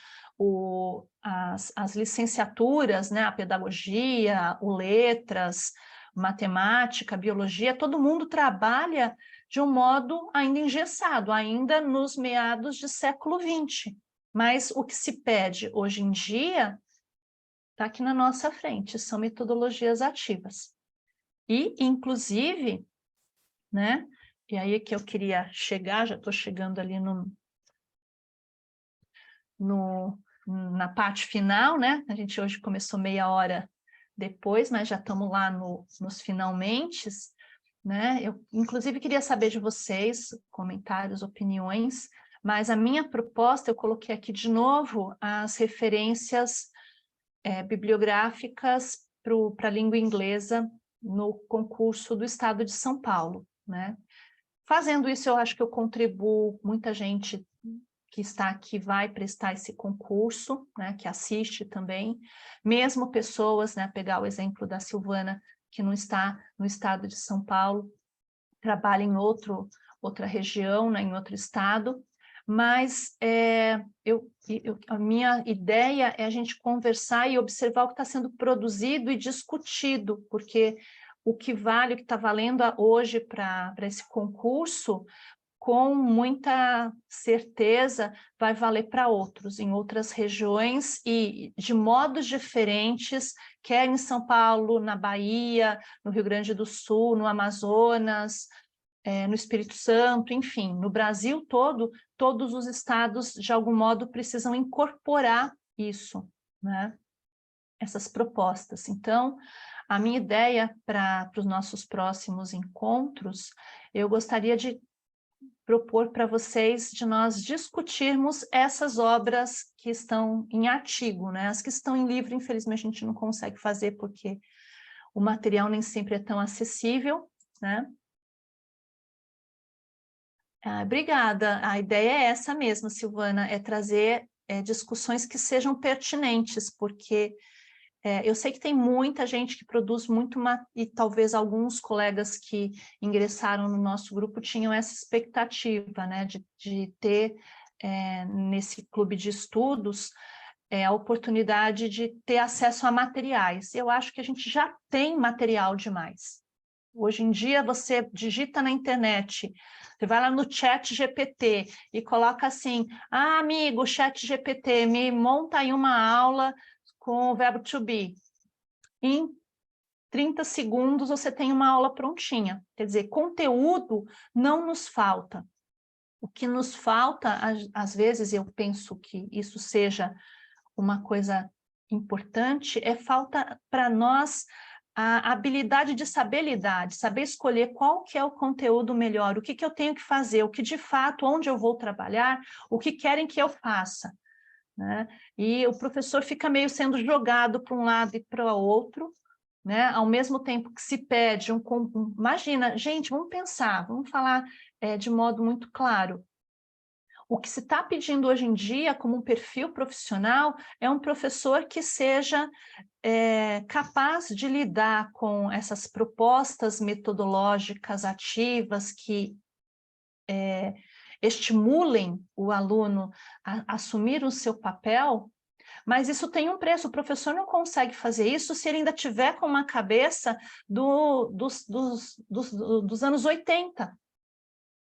as licenciaturas, né, a pedagogia, o letras, matemática, biologia, todo mundo trabalha de um modo ainda engessado, ainda nos meados de século XX. Mas o que se pede hoje em dia está aqui na nossa frente, são metodologias ativas. E, inclusive, né, e aí é que eu queria chegar, já estou chegando ali na parte final, né? A gente hoje começou meia hora depois, mas já estamos lá nos finalmentes, né? Eu, inclusive, queria saber de vocês, comentários, opiniões, mas a minha proposta, eu coloquei aqui de novo as referências bibliográficas para a língua inglesa no concurso do Estado de São Paulo, né? Fazendo isso, eu acho que eu contribuo, muita gente que está aqui vai prestar esse concurso, né, que assiste também, mesmo pessoas, né, pegar o exemplo da Silvana, que não está no Estado de São Paulo, trabalha em outra região, né, em outro estado, mas a minha ideia é a gente conversar e observar o que está sendo produzido e discutido, porque o que vale, o que está valendo hoje para esse concurso, com muita certeza vai valer para outros, em outras regiões e de modos diferentes, quer em São Paulo, na Bahia, no Rio Grande do Sul, no Amazonas, no Espírito Santo, enfim, no Brasil todo, todos os estados, de algum modo, precisam incorporar isso, né? Essas propostas. Então, a minha ideia para os nossos próximos encontros, eu gostaria de propor para vocês de nós discutirmos essas obras que estão em artigo, né? As que estão em livro, infelizmente, a gente não consegue fazer porque o material nem sempre é tão acessível, né? Obrigada. A ideia é essa mesmo, Silvana, é trazer discussões que sejam pertinentes, porque eu sei que tem muita gente que produz muito, e talvez alguns colegas que ingressaram no nosso grupo tinham essa expectativa, né, de ter nesse clube de estudos a oportunidade de ter acesso a materiais. Eu acho que a gente já tem material demais. Hoje em dia você digita na internet, você vai lá no chat GPT e coloca assim, amigo, chat GPT, me monta aí uma aula com o verbo to be. Em 30 segundos você tem uma aula prontinha. Quer dizer, conteúdo não nos falta. O que nos falta, às vezes, eu penso que isso seja uma coisa importante, falta para nós a habilidade de saber lidar, de saber escolher qual que é o conteúdo melhor, o que eu tenho que fazer, o que de fato, onde eu vou trabalhar, o que querem que eu faça, né? E o professor fica meio sendo jogado para um lado e para o outro, né? Ao mesmo tempo que se pede imagina, gente, vamos pensar, vamos falar de modo muito claro. O que se está pedindo hoje em dia como um perfil profissional é um professor que seja capaz de lidar com essas propostas metodológicas ativas que estimulem o aluno a assumir o seu papel, mas isso tem um preço. O professor não consegue fazer isso se ele ainda tiver com uma cabeça dos anos 80,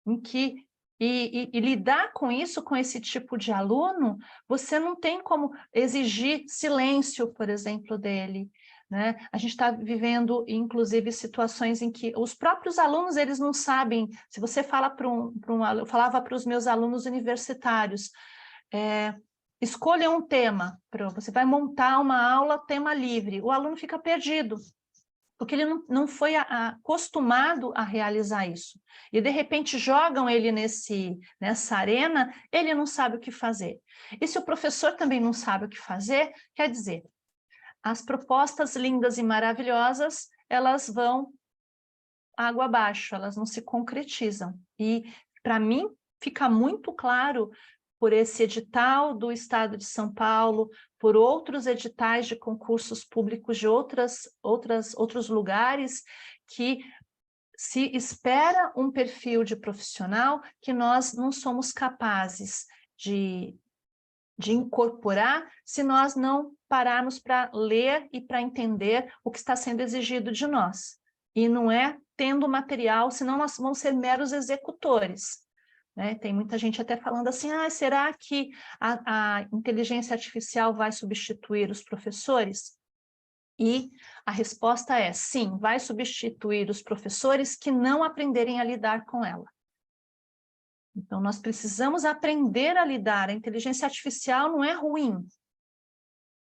em que e lidar com isso, com esse tipo de aluno, você não tem como exigir silêncio, por exemplo, dele, né? A gente está vivendo, inclusive, situações em que os próprios alunos, eles não sabem, se você fala eu falava para os meus alunos universitários, escolha um tema, você vai montar uma aula tema livre, o aluno fica perdido, porque ele não foi acostumado a realizar isso. E, de repente, jogam ele nessa arena, ele não sabe o que fazer. E se o professor também não sabe o que fazer, quer dizer, as propostas lindas e maravilhosas, elas vão água abaixo, elas não se concretizam. E, para mim, fica muito claro por esse edital do Estado de São Paulo, por outros editais de concursos públicos de outros lugares, que se espera um perfil de profissional que nós não somos capazes de incorporar se nós não pararmos para ler e para entender o que está sendo exigido de nós. E não é tendo material, senão nós vamos ser meros executores. Né? Tem muita gente até falando assim, será que a inteligência artificial vai substituir os professores? E a resposta é sim, vai substituir os professores que não aprenderem a lidar com ela. Então, nós precisamos aprender a lidar. A inteligência artificial não é ruim,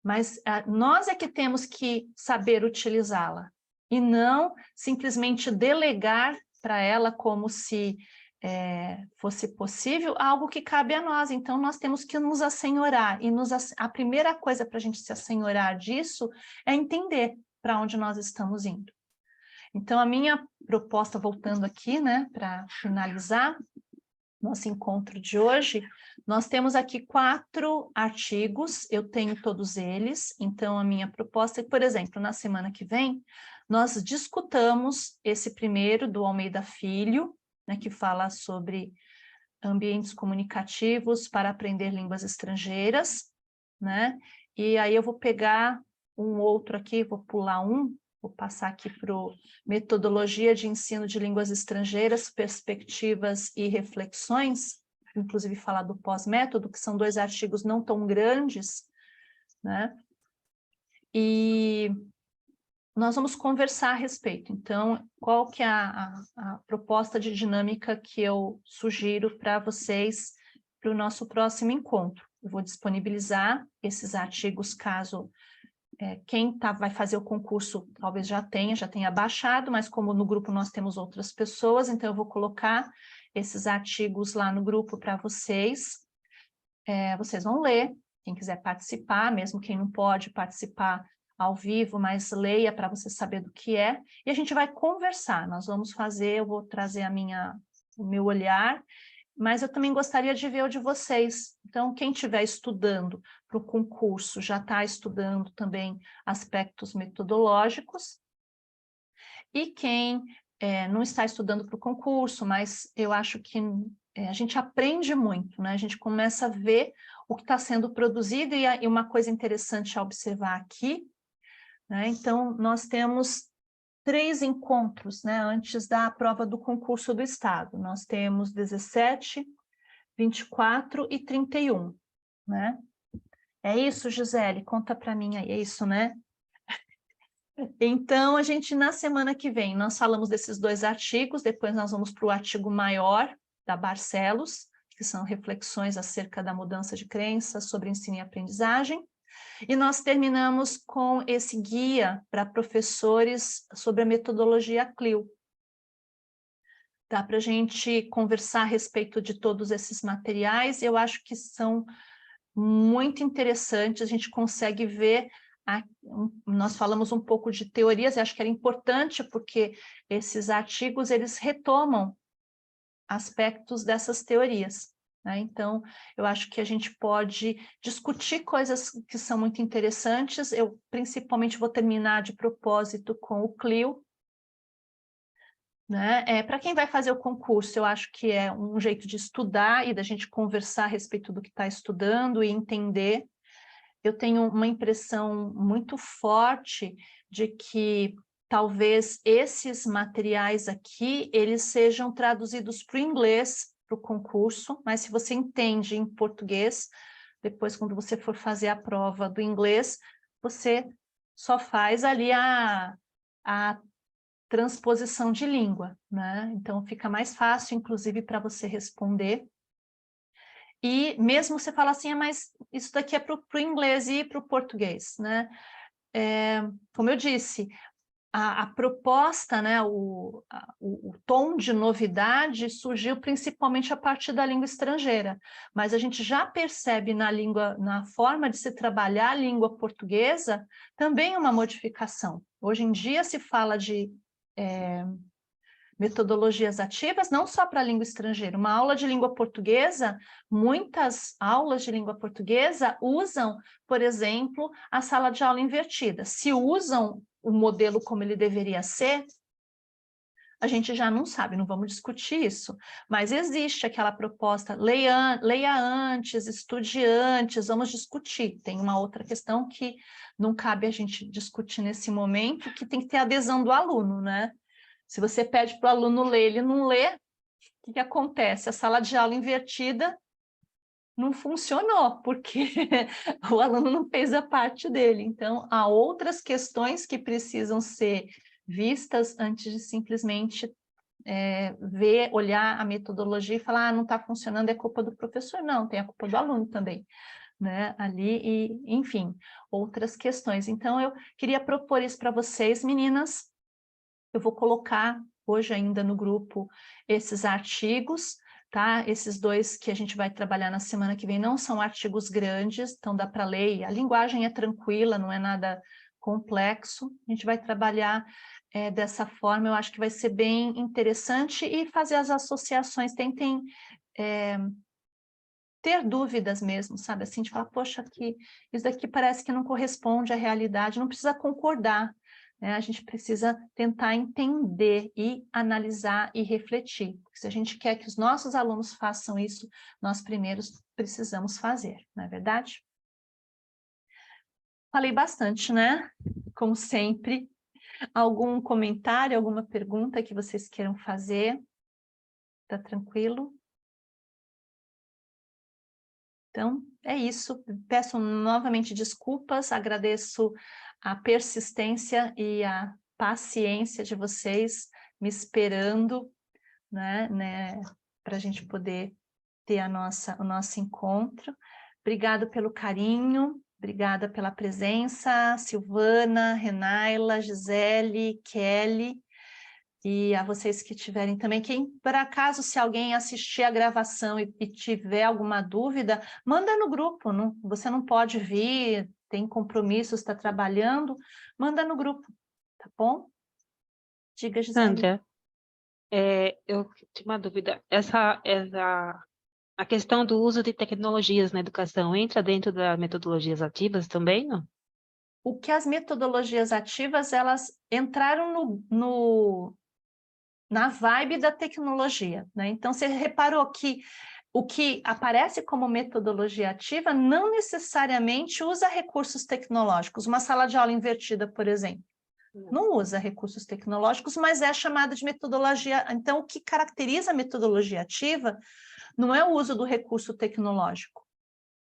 mas nós é que temos que saber utilizá-la e não simplesmente delegar para ela como se fosse possível, algo que cabe a nós. Então, nós temos que nos assenhorar. E a primeira coisa para a gente se assenhorar disso é entender para onde nós estamos indo. Então, a minha proposta, voltando aqui, né, para finalizar nosso encontro de hoje, nós temos aqui 4 artigos, eu tenho todos eles, então a minha proposta é, por exemplo, na semana que vem, nós discutamos esse primeiro do Almeida Filho, né, que fala sobre ambientes comunicativos para aprender línguas estrangeiras, né? E aí eu vou pegar um outro aqui, vou pular vou passar aqui para Metodologia de Ensino de Línguas Estrangeiras, Perspectivas e Reflexões, inclusive falar do pós-método, que são 2 artigos não tão grandes, né? E nós vamos conversar a respeito. Então, qual que é a proposta de dinâmica que eu sugiro para vocês para o nosso próximo encontro? Eu vou disponibilizar esses artigos caso quem vai fazer o concurso talvez já tenha baixado, mas como no grupo nós temos outras pessoas, então eu vou colocar esses artigos lá no grupo para vocês. Vocês vão ler, quem quiser participar, mesmo quem não pode participar ao vivo, mas leia para você saber do que é, e a gente vai conversar, nós vamos fazer, eu vou trazer o meu olhar, mas eu também gostaria de ver o de vocês. Então, quem estiver estudando para o concurso, já está estudando também aspectos metodológicos, e quem não está estudando para o concurso, mas eu acho que a gente aprende muito, né? A gente começa a ver o que está sendo produzido, e uma coisa interessante a observar aqui, né? Então, nós temos 3 encontros, né, antes da prova do concurso do Estado. Nós temos 17, 24 e 31, né? É isso, Gisele? Conta para mim aí, é isso, né? Então, a gente, na semana que vem, nós falamos desses 2 artigos, depois nós vamos para o artigo maior, da Barcelos, que são reflexões acerca da mudança de crença sobre ensino e aprendizagem, e nós terminamos com esse guia para professores sobre a metodologia CLIL. Dá para a gente conversar a respeito de todos esses materiais, eu acho que são muito interessantes, a gente consegue ver, nós falamos um pouco de teorias, eu acho que era importante porque esses artigos, eles retomam aspectos dessas teorias, né? Então, eu acho que a gente pode discutir coisas que são muito interessantes, eu principalmente vou terminar de propósito com o CLIL, né? Para quem vai fazer o concurso, eu acho que é um jeito de estudar e da gente conversar a respeito do que está estudando e entender. Eu tenho uma impressão muito forte de que talvez esses materiais aqui, eles sejam traduzidos para o inglês, para o concurso, mas se você entende em português, depois quando você for fazer a prova do inglês, você só faz ali a transposição de língua, né? Então fica mais fácil, inclusive, para você responder. E mesmo você fala assim, mas isso daqui é para o inglês e para o português, né? Como eu disse, a proposta, né, o tom de novidade surgiu principalmente a partir da língua estrangeira, mas a gente já percebe na forma de se trabalhar a língua portuguesa, também uma modificação. Hoje em dia se fala de metodologias ativas, não só para a língua estrangeira. Uma aula de língua portuguesa, muitas aulas de língua portuguesa usam, por exemplo, a sala de aula invertida. Se usam o modelo como ele deveria ser, a gente já não sabe, não vamos discutir isso, mas existe aquela proposta, leia antes, estude antes, vamos discutir. Tem uma outra questão que não cabe a gente discutir nesse momento, que tem que ter adesão do aluno, né? Se você pede para o aluno ler, ele não lê, o que acontece? A sala de aula invertida não funcionou, porque o aluno não fez a parte dele. Então, há outras questões que precisam ser vistas antes de simplesmente olhar a metodologia e falar, não está funcionando, é culpa do professor. Não, tem a culpa do aluno também, né? Ali, e, enfim, outras questões. Então, eu queria propor isso para vocês, meninas. Eu vou colocar hoje ainda no grupo esses artigos, tá? Esses 2 que a gente vai trabalhar na semana que vem não são artigos grandes, então dá para ler, a linguagem é tranquila, não é nada complexo, a gente vai trabalhar dessa forma, eu acho que vai ser bem interessante, e fazer as associações, tentem ter dúvidas mesmo, sabe, assim, de falar, poxa, isso daqui parece que não corresponde à realidade, não precisa concordar, né? A gente precisa tentar entender e analisar e refletir, porque se a gente quer que os nossos alunos façam isso, nós primeiros precisamos fazer, não é verdade? Falei bastante, né? Como sempre. Algum comentário, alguma pergunta que vocês queiram fazer? Tá tranquilo? Então, é isso. Peço novamente desculpas, agradeço a persistência e a paciência de vocês me esperando, né, para a gente poder ter o nosso encontro. Obrigada pelo carinho, obrigada pela presença, Silvana, Renaila, Gisele, Kelly, e a vocês que tiverem também, quem, por acaso, se alguém assistir a gravação e tiver alguma dúvida, manda no grupo, você não pode vir, tem compromisso, está trabalhando, manda no grupo, tá bom? Diga, Gisele. Sandra, eu tenho uma dúvida. A questão do uso de tecnologias na educação entra dentro das metodologias ativas também, não? O que as metodologias ativas, elas entraram na vibe da tecnologia, né? Então, você reparou que o que aparece como metodologia ativa não necessariamente usa recursos tecnológicos. Uma sala de aula invertida, por exemplo, não usa recursos tecnológicos, mas é chamada de metodologia. Então, o que caracteriza a metodologia ativa não é o uso do recurso tecnológico,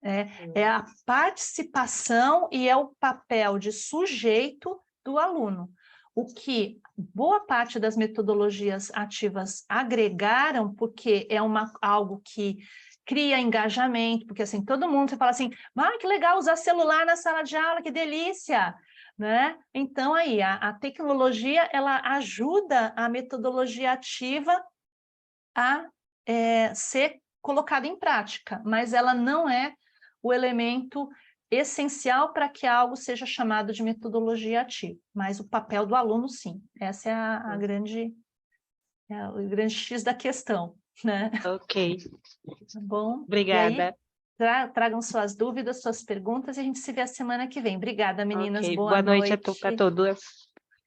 é a participação e é o papel de sujeito do aluno. O que boa parte das metodologias ativas agregaram, porque é algo que cria engajamento, porque assim, todo mundo, você fala assim, que legal usar celular na sala de aula, que delícia, né? Então aí, a tecnologia, ela ajuda a metodologia ativa a ser colocada em prática, mas ela não é o elemento essencial para que algo seja chamado de metodologia ativa, mas o papel do aluno, sim. Essa é o grande X da questão, né? Ok, Tá bom? E aí, obrigada. tragam suas dúvidas, suas perguntas, e a gente se vê a semana que vem. Obrigada, meninas. Ok, Boa boa noite noite, para todas.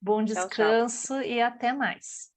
bom Tchau, tchau. descanso e até mais.